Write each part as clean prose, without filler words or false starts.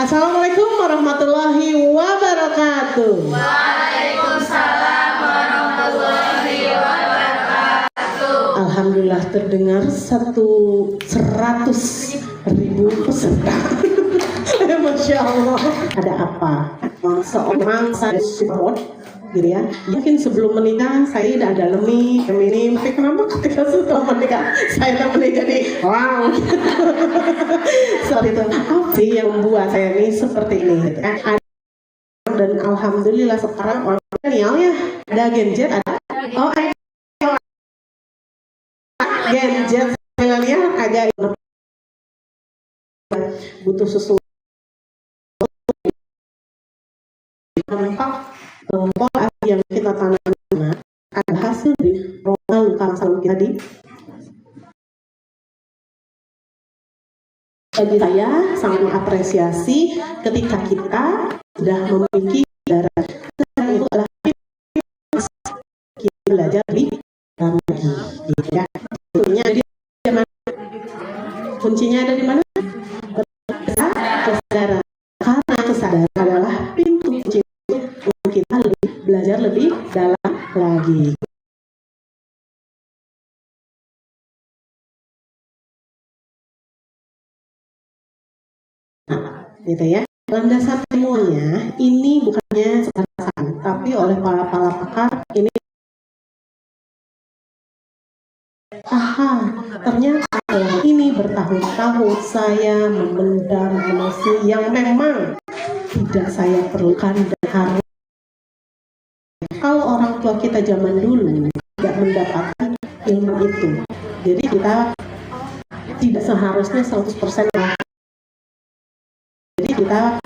Assalamualaikum warahmatullahi wabarakatuh. Waalaikumsalam warahmatullahi wabarakatuh. Alhamdulillah terdengar 100.000 peserta. Masya Allah. Ada apa? Seorang saya support, gitu ya. Mungkin sebelum menikah saya tidak ada lemih, feminim. Tapi kenapa ketika setelah menikah saya temennya jadi wow. Soal itu apa sih yang membuat saya ini seperti ini? Gitu. Dan alhamdulillah sekarang orang milenial ya ada gadget, ada gadget milenial ada butuh sesuatu dampak pola yang kita tanam ada hasil dari luka masa lalu kita bagi saya sangat mengapresiasi ketika kita sudah memiliki darah itu adalah kita belajar lebih dalam lagi ya. Kuncinya ada di mana? Kesadaran. Karena kesadaran adalah pintu kunci untuk kita belajar lebih dalam lagi. Gitu ya. Landasan ilmunya ini bukannya sekarang, tapi oleh para pakar ini. Ternyata ini bertahun-tahun saya memendam emosi yang memang tidak saya perlukan dan harus. Kalau orang tua kita zaman dulu tidak mendapatkan ilmu itu, jadi kita tidak seharusnya 100%. Jadi kita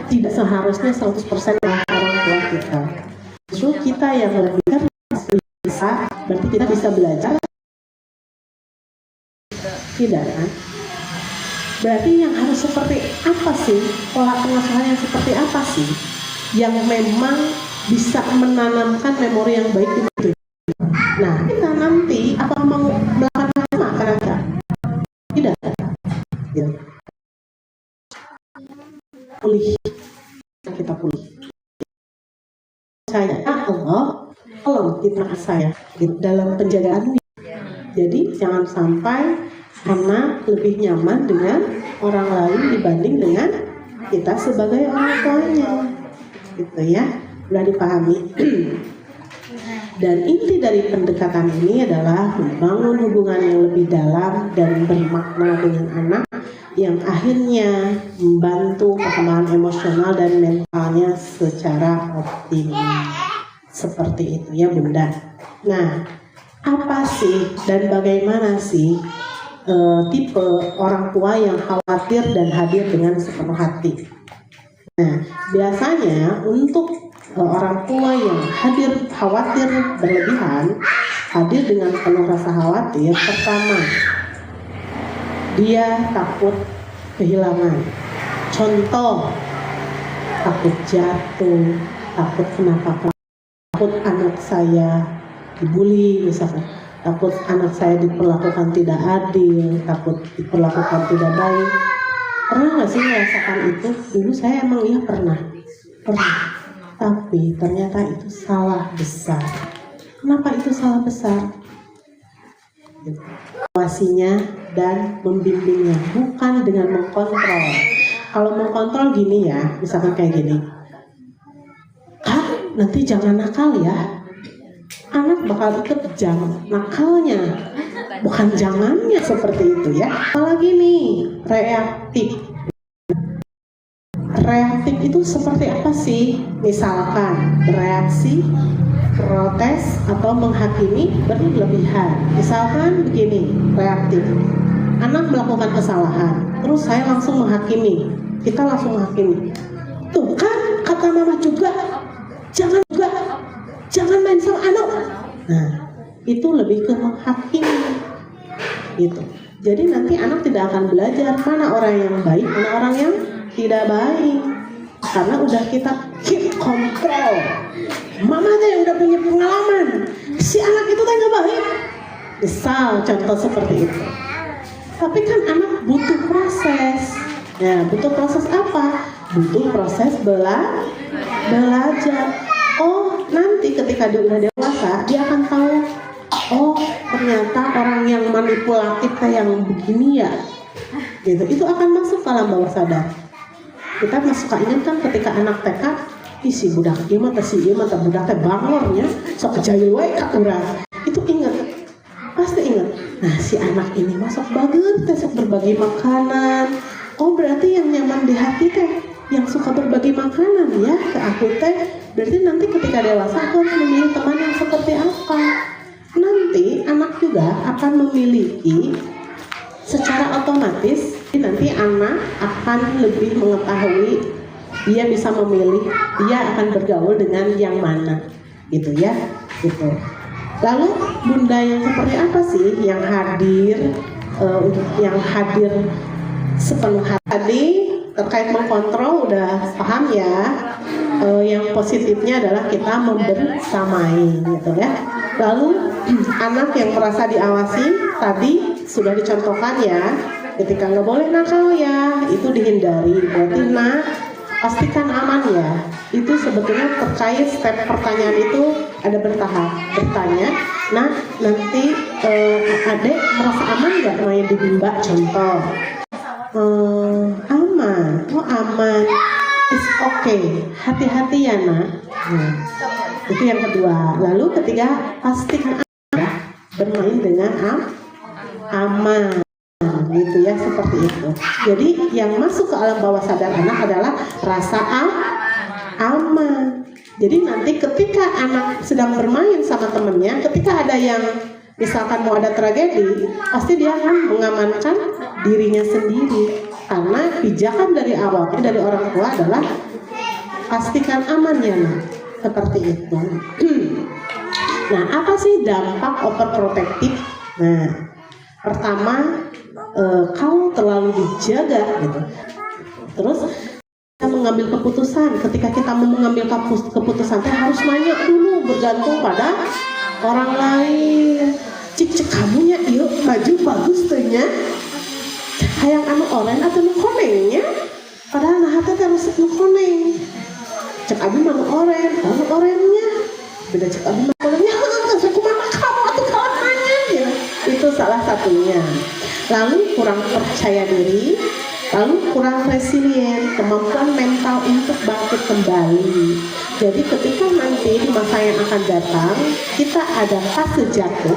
tidak seharusnya 100% orang tua kita. Justru kita yang lebih bisa, berarti kita bisa belajar. Tidak kan? Berarti yang harus seperti apa sih? Pola pengasuhan yang seperti apa sih? Yang memang bisa menanamkan memori yang baik itu. Nah, kita nanti apa mau melakukan sama kan enggak? Tidak. Ya. Pulih. Kita pulih. Saya Allah tolong kita saya dalam penjagaan. Jadi jangan sampai anak lebih nyaman dengan orang lain dibanding dengan kita sebagai orang tuanya, gitu ya. Sudah dipahami. Dan inti dari pendekatan ini adalah membangun hubungan yang lebih dalam dan bermakna dengan anak, yang akhirnya membantu perkembangan emosional dan mentalnya secara optimal. Seperti itu ya Bunda. Nah, apa sih dan bagaimana sih tipe orang tua yang khawatir dan hadir dengan sepenuh hati? Nah, biasanya untuk orang tua yang khawatir berlebihan, hadir dengan penuh rasa khawatir, pertama, dia takut kehilangan. Contoh, takut jatuh, takut kenapa-kenapa, takut anak saya dibully misalkan, takut anak saya diperlakukan tidak adil, takut diperlakukan tidak baik. Pernah nggak sih merasakan itu? Dulu saya emang iya pernah. Tapi ternyata itu salah besar. Kenapa itu salah besar? Awasinya dan membimbingnya, bukan dengan mengkontrol. Kalau mengkontrol gini ya, misalkan kayak gini, Kak, nanti jangan nakal ya. Anak bakal ikut nakalnya, bukan jangannya seperti itu ya. Apalagi nih, reaktif. Reaktif itu seperti apa sih? Misalkan bereaksi, protes, atau menghakimi berlebihan. Misalkan begini, reaktif. Anak melakukan kesalahan, terus saya langsung menghakimi. Kita langsung menghakimi. Tuh kan, kata mama juga, jangan main sama anak. Nah, itu lebih ke menghakimi gitu. Jadi nanti anak tidak akan belajar mana orang yang baik, mana orang yang tidak baik, karena udah kita keep control. Mama aja yang udah punya pengalaman, si anak itu kan gak baik. Misal contoh seperti itu. Tapi kan anak butuh proses. Nah, butuh proses apa? Butuh proses belajar. Oh, nanti ketika dia udah dewasa, dia akan tahu, oh ternyata orang yang manipulatif kayak yang begini ya. Gitu. Itu akan masuk ke alam bawah sadar. Kita suka ingat kan ketika anak TK, isi budak ieu mah teh si ieu mah teh budak teh bangornya, sok jahil wae ka urang. Itu ingat. Pasti ingat. Nah, si anak ini masuk bager teh sok berbagi makanan. Oh, berarti yang nyaman di hati teh yang suka berbagi makanan ya ke aku teh. Berarti nanti ketika dewasa aku harus memilih teman yang seperti apa. Nanti anak juga akan memiliki secara otomatis, nanti anak akan lebih mengetahui, dia bisa memilih dia akan bergaul dengan yang mana, gitu ya, gitu. Lalu bunda yang seperti apa sih yang hadir sepenuh hati? Tadi terkait mengkontrol udah paham ya. Yang positifnya adalah kita membersamai, gitu ya. Lalu anak yang merasa diawasi tadi sudah dicontohkan ya. Ketika nggak boleh nakal ya, itu dihindari. Berarti pastikan aman ya. Itu sebetulnya terkait step pertanyaan itu ada bertahap. Bertanya, nah nanti adek merasa aman nggak main di bimba? Contoh, aman, oh aman, it's okay, hati-hati ya nak. Nah, itu yang kedua. Lalu ketiga, pastikan aman bermain dengan aman. Gitu ya, seperti itu. Jadi yang masuk ke alam bawah sadar anak adalah rasa aman. Jadi nanti ketika anak sedang bermain sama temennya, ketika ada yang misalkan mau ada tragedi, pasti dia akan mengamankan dirinya sendiri. Karena pijakan dari awalnya dari orang tua adalah pastikan aman ya nak. Seperti itu. Nah, apa sih dampak overprotective? Nah, pertama, kalau terlalu dijaga gitu, terus kita mengambil keputusan. Ketika kita mau mengambil keputusan, kita harus nanya dulu, bergantung pada orang lain. Cik kamunya yuk baju bagus tuhnya, hayang anu oren atau nu konengnya, padahal nah hati harus nu koneng. Cek abi mah nu oren, anu orennya beda. Cek abi mah orennya, aku mana kamu atau kawan nanya ya. Itu salah satunya. Lalu kurang percaya diri, lalu kurang resilient, kemampuan mental untuk bangkit kembali. Jadi ketika nanti di masa yang akan datang kita ada fase jatuh,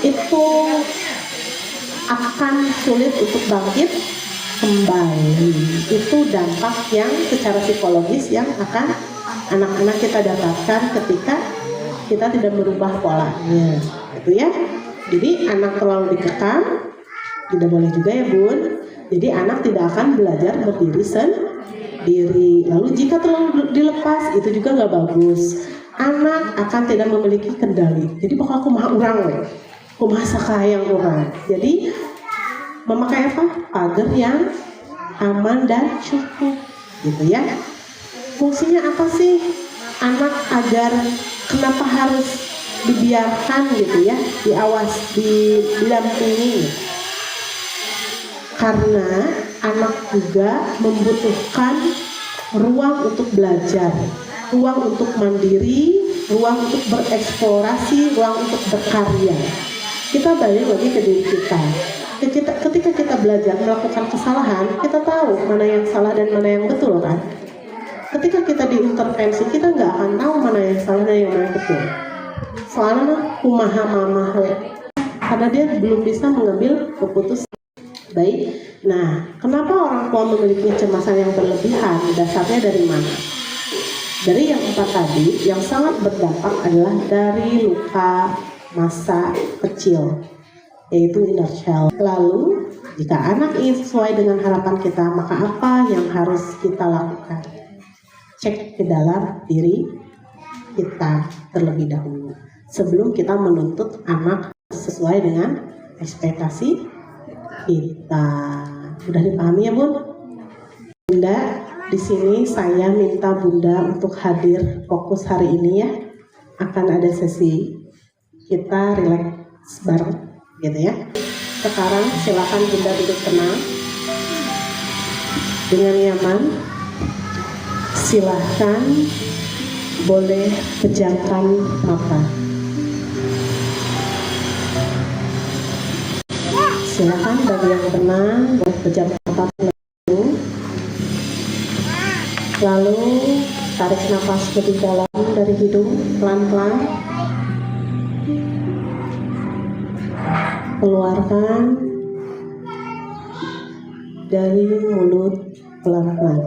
itu akan sulit untuk bangkit kembali. Itu dampak yang secara psikologis yang akan anak-anak kita dapatkan ketika kita tidak merubah polanya, gitu ya. Jadi anak terlalu dikekang tidak boleh juga ya bun. Jadi anak tidak akan belajar berdiri sendiri. Lalu jika terlalu dilepas itu juga nggak bagus. Anak akan tidak memiliki kendali. Jadi bakal kumaha urang, kumaha sakayang urang. Jadi memakai apa? Pagar yang aman dan cukup, gitu ya. Fungsinya apa sih anak agar kenapa harus dibiarkan gitu ya, didampingi? Karena anak juga membutuhkan ruang untuk belajar, ruang untuk mandiri, ruang untuk bereksplorasi, ruang untuk berkarya. Kita balik lagi ke diri kita. Ketika kita belajar melakukan kesalahan, kita tahu mana yang salah dan mana yang betul kan. Ketika kita diintervensi, kita nggak akan tahu mana yang salah dan yang mana yang betul. Soalnya kumaha mamah, karena dia belum bisa mengambil keputusan. Baik, nah kenapa orang tua memiliki kecemasan yang berlebihan? Dasarnya dari mana? Dari yang 4 tadi, yang sangat berdampak adalah dari luka masa kecil, yaitu inner child. Lalu, jika anak ini sesuai dengan harapan kita, maka apa yang harus kita lakukan? Cek ke dalam diri kita terlebih dahulu, sebelum kita menuntut anak sesuai dengan ekspektasi kita. Udah dipahami ya bun? Bunda, di sini saya minta bunda untuk hadir fokus hari ini ya. Akan ada sesi kita relax bareng, gitu ya. Sekarang silakan bunda duduk tenang. Dengan nyaman, silahkan boleh pejamkan mata. Silahkan bagi yang tenang boleh pejamkan mata dulu. Lalu tarik nafas lebih dalam dari hidung pelan-pelan. Keluarkan dari mulut pelan-pelan.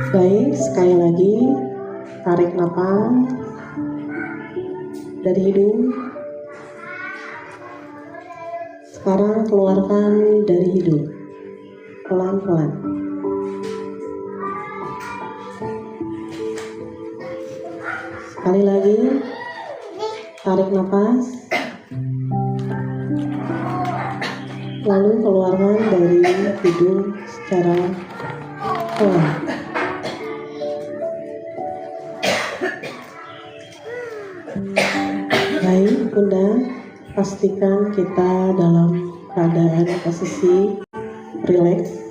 Baik, sekali lagi tarik nafas dari hidung. Sekarang keluarkan dari hidung pelan-pelan. Sekali lagi tarik nafas, lalu keluarkan dari hidung secara pelan. Baik Bunda, pastikan kita dalam keadaan posisi rileks.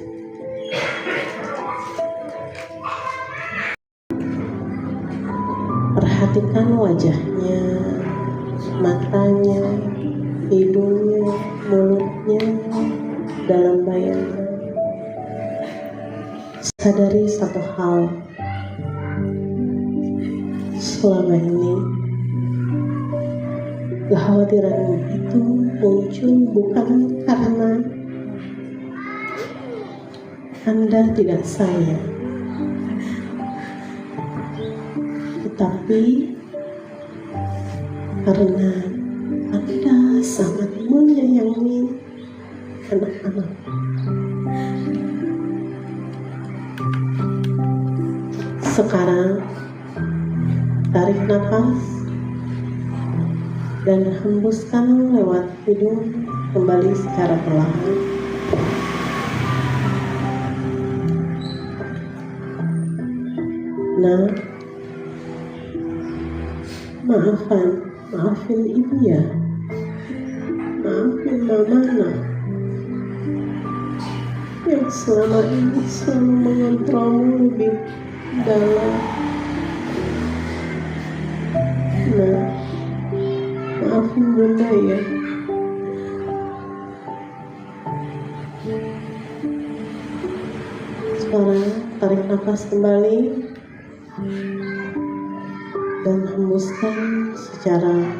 Perhatikan wajahnya, matanya, hidungnya, mulutnya dalam bayangan. Sadari satu hal, selama ini kekhawatiranmu itu muncul bukan karena Anda tidak sayang, tetapi karena Anda sangat menyayangi anak-anak. Sekarang tarik nafas dan hembuskan lewat hidung kembali secara perlahan. Nah, maafin ibu ya, maafin mama nak, yang selama ini selalu mengontrolmu lebih dalam. Nah, maafin Bunda ya. Sekarang tarik nafas kembali dan hembuskan secara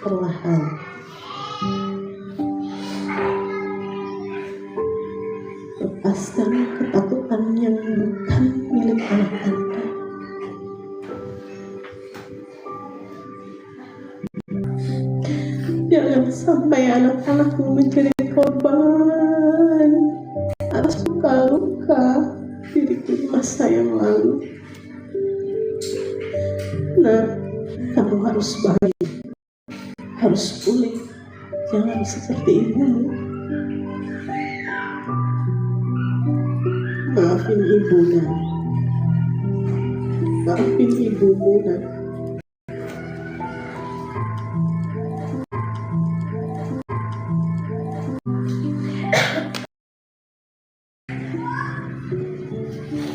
perlahan. Lepaskan ketakutan yang bukan milik anak Anda. Jangan sampai anak-anakmu menjadi korban atas luka-luka diriku di masa yang lalu. Nah, kamu harus bahagia, harus pulih, jangan seperti ibumu. Maafin ibu nak, maafin ibumu nak.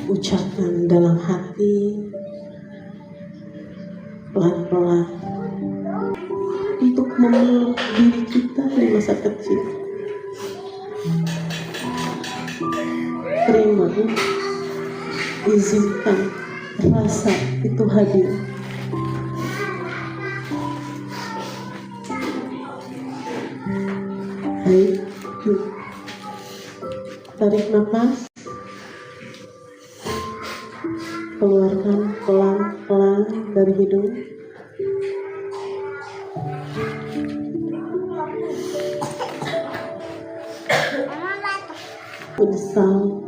Ucapkan dalam hati pelan-pelan untuk memeluk diri kita di masa kecil. Terima, izinkan rasa itu hadir. Baik, tarik nafas, keluarkan pelan-pelan dari hidung. Menyesal,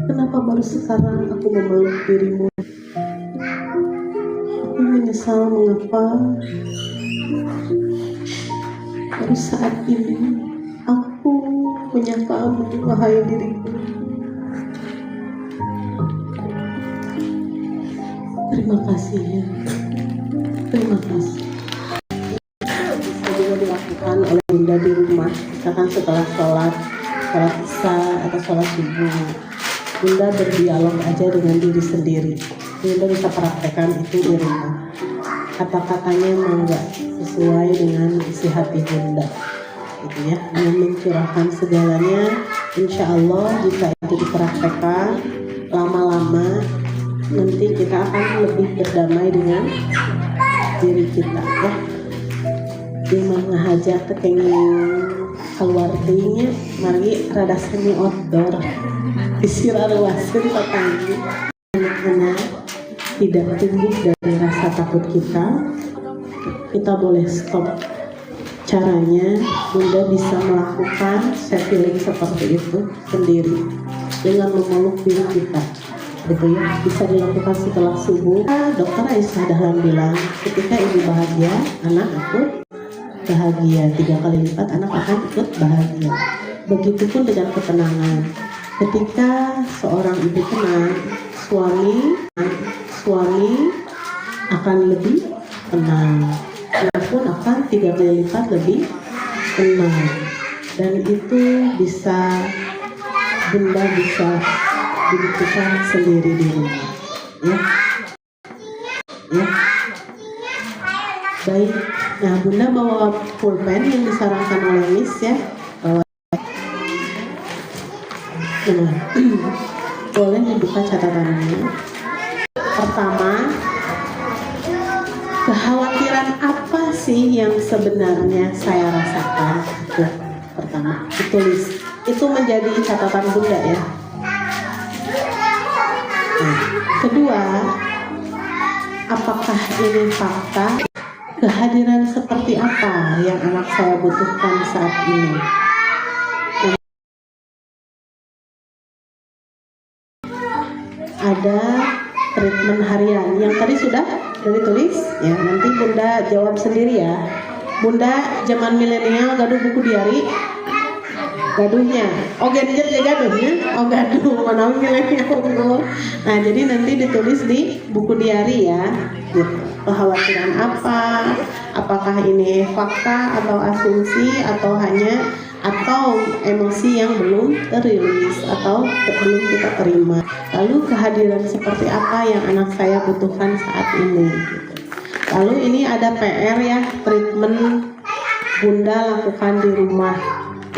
kenapa baru sekarang aku memeluk dirimu? Aku menyesal mengapa baru saat ini aku menyapamu, wahai diriku. Terima kasih ya, terima kasih. Bisa juga dilakukan oleh misalkan setelah sholat isya atau sholat subuh, Bunda berdialog aja dengan diri sendiri. Bunda bisa praktekkan itu di rumah. Kata-katanya mau nggak sesuai dengan isi hati Bunda, gitu ya. Dengan mencurahkan segalanya, insya Allah jika itu dipraktekkan lama-lama, nanti kita akan lebih berdamai dengan diri kita, ya. Dia mengajak tekenging keluar tingnya, mari rada seni outdoor, disirar wasin petani. Anak-anak tidak tumbuh dari rasa takut kita boleh stop. Caranya, Bunda bisa melakukan self healing seperti itu sendiri dengan memeluk diri kita, gitu ya. Bisa dilakukan setelah subuh. Dokter Aisyah Dahlan bilang, ketika ibu bahagia, anak ikut bahagia. 3 kali lipat anak akan ikut bahagia. Begitupun dengan ketenangan. Ketika seorang ibu tenang, suami akan lebih tenang. Anak pun akan 3 kali lipat lebih tenang. Dan itu Bunda bisa dibuktikan sendiri di rumah, ya. Baik, nah Bunda bawa pulpen yang disarankan oleh Miss, ya. Boleh dibuka catatannya. Pertama, kekhawatiran apa sih yang sebenarnya saya rasakan? Itu pertama, ditulis. Itu menjadi catatan Bunda, ya. Nah, kedua, apakah ini fakta? Kehadiran seperti apa yang anak saya butuhkan saat ini? Ada treatment harian yang tadi sudah ditulis, ya. Nanti Bunda jawab sendiri, ya. Bunda zaman milenial gaduh buku diari, gaduhnya, gadget ya gaduhnya, gaduh mana milenial. Nah, jadi nanti ditulis di buku diari, ya. Gitu. Kekhawatiran apa? Apakah ini fakta atau asumsi atau emosi yang belum terilis atau belum kita terima. Lalu kehadiran seperti apa yang anak saya butuhkan saat ini, gitu. Lalu ini ada PR, ya, treatment Bunda lakukan di rumah,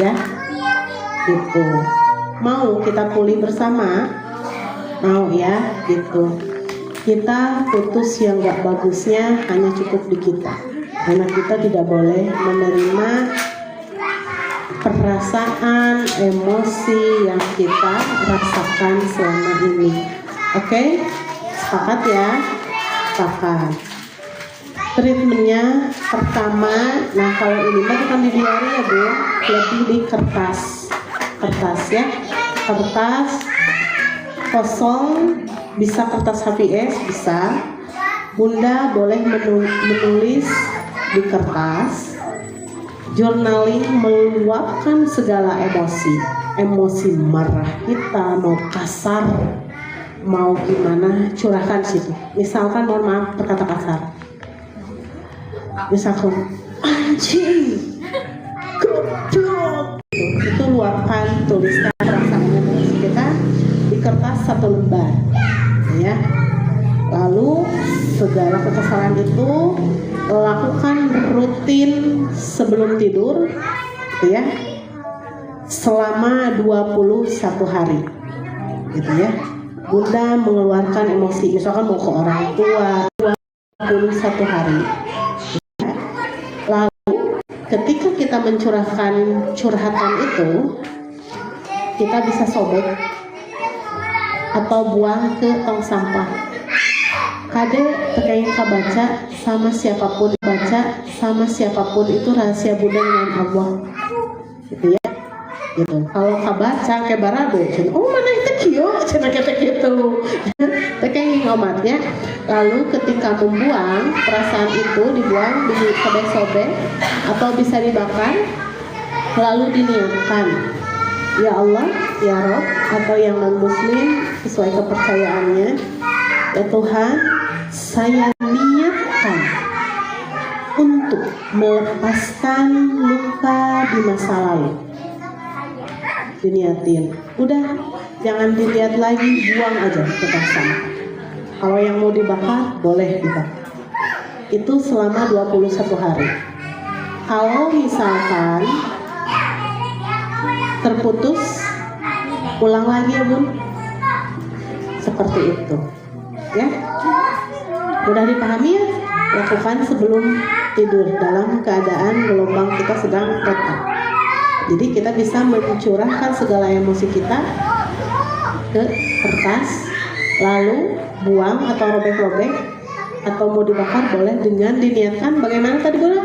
ya, gitu. Mau kita pulih bersama? Mau, ya, gitu. Kita putus yang gak bagusnya hanya cukup di kita. Anak kita tidak boleh menerima perasaan, emosi yang kita rasakan selama ini. Oke? Sepakat, ya? Sepakat. Treatmentnya pertama, nah kalau ini bukan di diary, ya Bu, lebih di kertas, ya. Kertas kosong, bisa kertas HVS, bisa. Bunda boleh menulis di kertas. Journaling, meluapkan segala emosi marah kita, mau kasar, mau gimana, curahkan situ. Misalkan, mohon maaf berkata kasar, misalkan anjing, goblok, itu luapkan, tuliskan perasaan emosi kita di kertas 1 lembar, ya. Lalu segala kekesalan itu lakukan rutin sebelum tidur, ya, selama 21 hari, gitu, ya. Bunda mengeluarkan emosi, misalkan mau ke orang tua, 21 hari. Lalu ketika kita mencurahkan curhatan itu, kita bisa sobek atau buang ke tong sampah. Kade terkait baca sama siapapun, baca sama siapapun itu rahasia Bunda dengan Allah, gitu, ya, gitu. Kalau kabaca ke barabe, mana itu kio, cina kita gitu, terkait ngomatnya. Lalu ketika membuang, perasaan itu dibuang, disobek-sobek atau bisa dibakar, lalu diniatkan, ya Allah, ya Rob, atau yang non-muslim sesuai kepercayaannya, ya Tuhan, saya niatkan untuk melepaskan luka di masa lalu. Diniatin, udah jangan dilihat lagi, buang aja ke tempat sampah. Kalau yang mau dibakar, boleh dibakar. Itu selama 21 hari. Kalau misalkan terputus, ulang lagi ya Bun. Seperti itu. Ya. Mudah dipahami ya? Lakukan sebelum tidur dalam keadaan gelombang kita sedang tetap. Jadi kita bisa mencurahkan segala emosi kita ke kertas, lalu buang atau robek-robek, atau mau dibakar boleh dengan diniatkan bagaimana tadi Bun?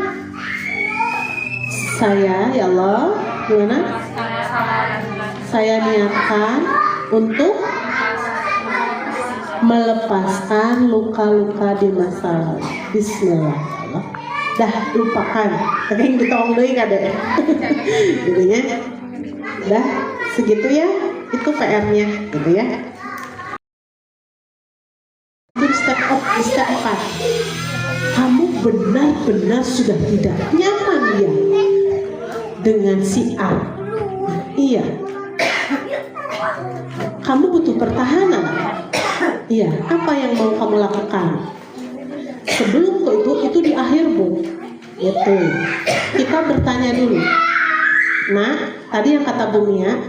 Saya, ya Allah, gimana? Saya niatkan untuk melepaskan luka-luka di masa lalu. Bismillah. Dah lupakan. Tapi yang ditolong deui kade. Jadinya dah segitu ya. Itu PR-nya, gitu ya. Itu step 4. Kamu benar-benar sudah tidak nyaman ya dengan si A. Iya. Kamu butuh pertahanan. Iya, apa yang mau kamu lakukan? Sebelum itu di akhir Bu. Gitu. Kita bertanya dulu. Nah, tadi yang kata Bu Mia,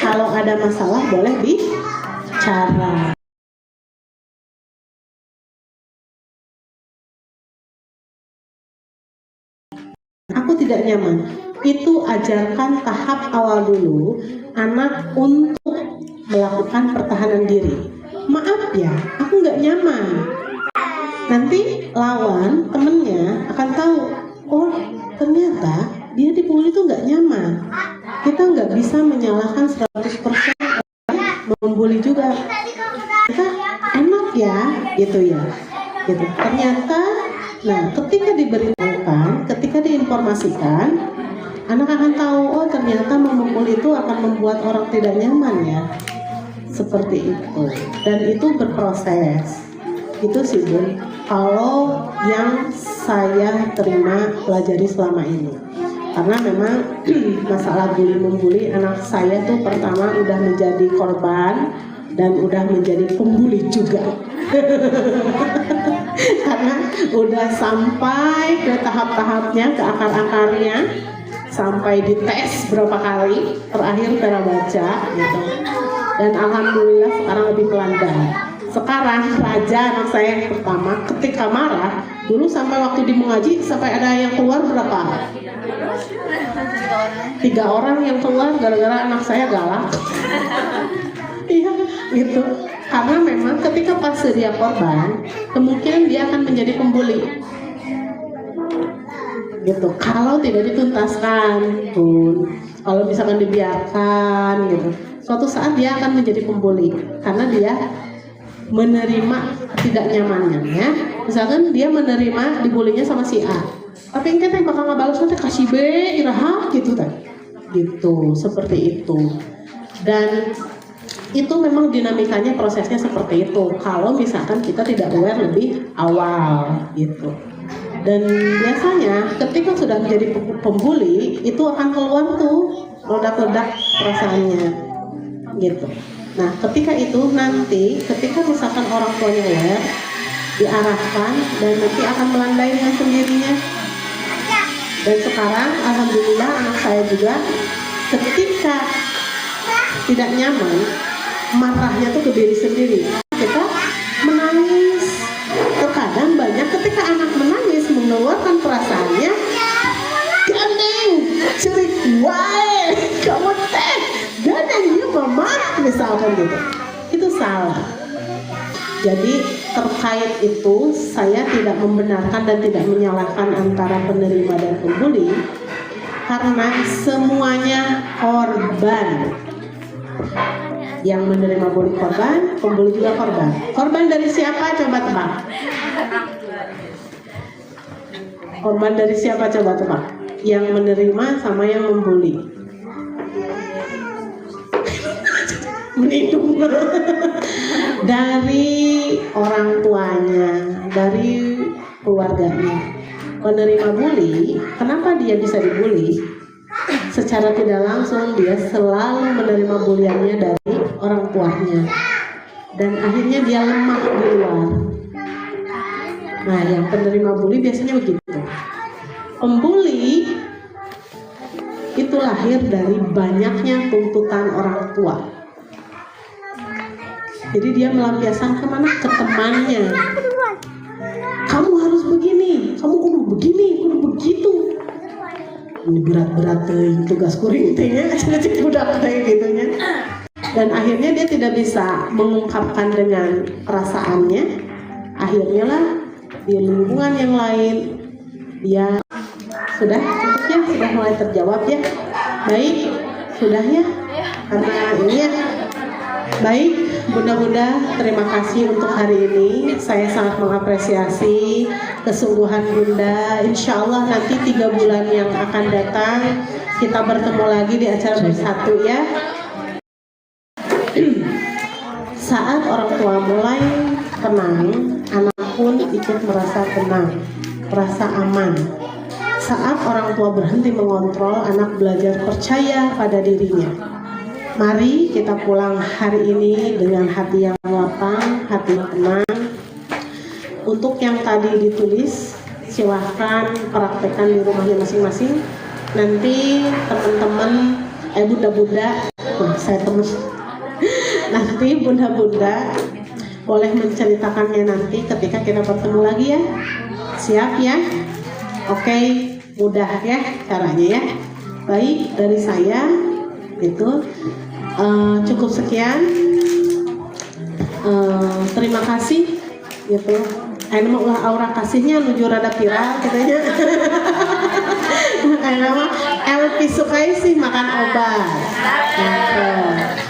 kalau ada masalah boleh bicara. Aku tidak nyaman. Itu ajarkan tahap awal dulu anak untuk melakukan pertahanan diri. Maaf ya, aku nggak nyaman. Nanti lawan temennya akan tahu, oh ternyata dia dipukul itu nggak nyaman. Kita nggak bisa menyalahkan 100% orang membuli juga. Kita enak ya, gitu ya. Gitu. Ternyata, nah ketika diberitahukan, ketika diinformasikan, anak akan tahu, oh ternyata memukul itu akan membuat orang tidak nyaman ya. Seperti itu. Dan itu berproses. Itu sih Bun, kalau yang saya terima pelajari selama ini. Karena memang masalah bully-membuli, anak saya tuh pertama udah menjadi korban dan udah menjadi pembuli juga. Karena udah sampai ke tahap-tahapnya, ke akar-akarnya, sampai dites berapa kali, terakhir cara baca gitu. Dan alhamdulillah sekarang lebih melandai. Sekarang raja anak saya yang pertama ketika marah, dulu sampai waktu di mengaji sampai ada yang keluar berapa? 3 orang yang keluar gara-gara anak saya galak. Iya gitu. Karena memang ketika pas dia korban, kemungkinan dia akan menjadi pembuli. Gitu. Kalau tidak dituntaskan, Bun, kalau misalkan dibiarkan gitu, suatu saat dia akan menjadi pembuli karena dia menerima tidak nyamannya. Misalkan dia menerima dibulinya sama si A, tapi engke teh bakal ngabalas nanti kasih B iraha gitu kan. Gitu, seperti itu. Dan itu memang dinamikanya, prosesnya seperti itu. Kalau misalkan kita tidak aware lebih awal gitu. Dan biasanya ketika sudah menjadi pembuli itu akan keluar tuh ledak-ledak perasaannya gitu. Nah ketika itu nanti ketika misalkan orang tuanya aware, diarahkan dan nanti akan melandai dengan sendirinya. Dan sekarang alhamdulillah anak saya juga ketika tidak nyaman, marahnya tuh ke diri sendiri. Kita menangis. Terkadang banyak ketika anak menangis mengeluarkan perasaannya, gandeng, cerik, wae, kamu teh, gandeng ya mama, misalkan gitu. Itu salah. Jadi terkait itu saya tidak membenarkan dan tidak menyalahkan antara penerima dan pembuli, karena semuanya korban. Yang menerima bully korban, pembuli juga korban. Korban dari siapa? Coba tebak. Korban dari siapa? Coba tebak. Yang menerima sama yang membuli. Menidung. Dari orang tuanya, dari keluarganya. penerima bully, kenapa dia bisa dibully? Secara tidak langsung dia selalu menerima buliannya dari orang tuanya, dan akhirnya dia lemah di luar. Nah, yang penerima bully biasanya begitu. Pembuli itu lahir dari banyaknya tuntutan orang tua. Jadi dia melampiaskan kemana? Ke temannya. Kamu harus begini, kamu kudu begini, kudu begitu. Ini berat-berat tugas kuring tehnya, cek budak kayak gitunya. Dan akhirnya dia tidak bisa mengungkapkan dengan perasaannya. Akhirnya lah di lingkungan yang lain dia sudah cukup ya, sudah mulai terjawab ya. Baik, sudah ya. Karena ini ya. Baik, Bunda-bunda, terima kasih untuk hari ini. Saya sangat mengapresiasi kesungguhan Bunda. Insya Allah nanti 3 bulan yang akan datang kita bertemu lagi di acara bersatu ya. Saat orang tua mulai tenang, anak pun ikut merasa tenang, merasa aman. Saat orang tua berhenti mengontrol, anak belajar percaya pada dirinya. Mari kita pulang hari ini dengan hati yang lapang, hati yang tenang. Untuk yang tadi ditulis, silahkan praktekkan di rumahnya masing-masing. Nanti teman-teman, bunda-bunda, saya terus. Nanti bunda-bunda boleh menceritakannya nanti ketika kita bertemu lagi ya. Siap ya? Oke, mudah ya caranya ya. Baik, dari saya itu cukup sekian. Terima kasih gitu. Ayeuna mah aura kasihnya nuju rada viral katanya. Ayeuna mah Elvi Sukai sih makan obat.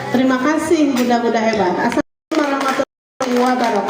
Terima kasih bunda-bunda hebat. Assalamualaikum warahmatullahi wabarakatuh.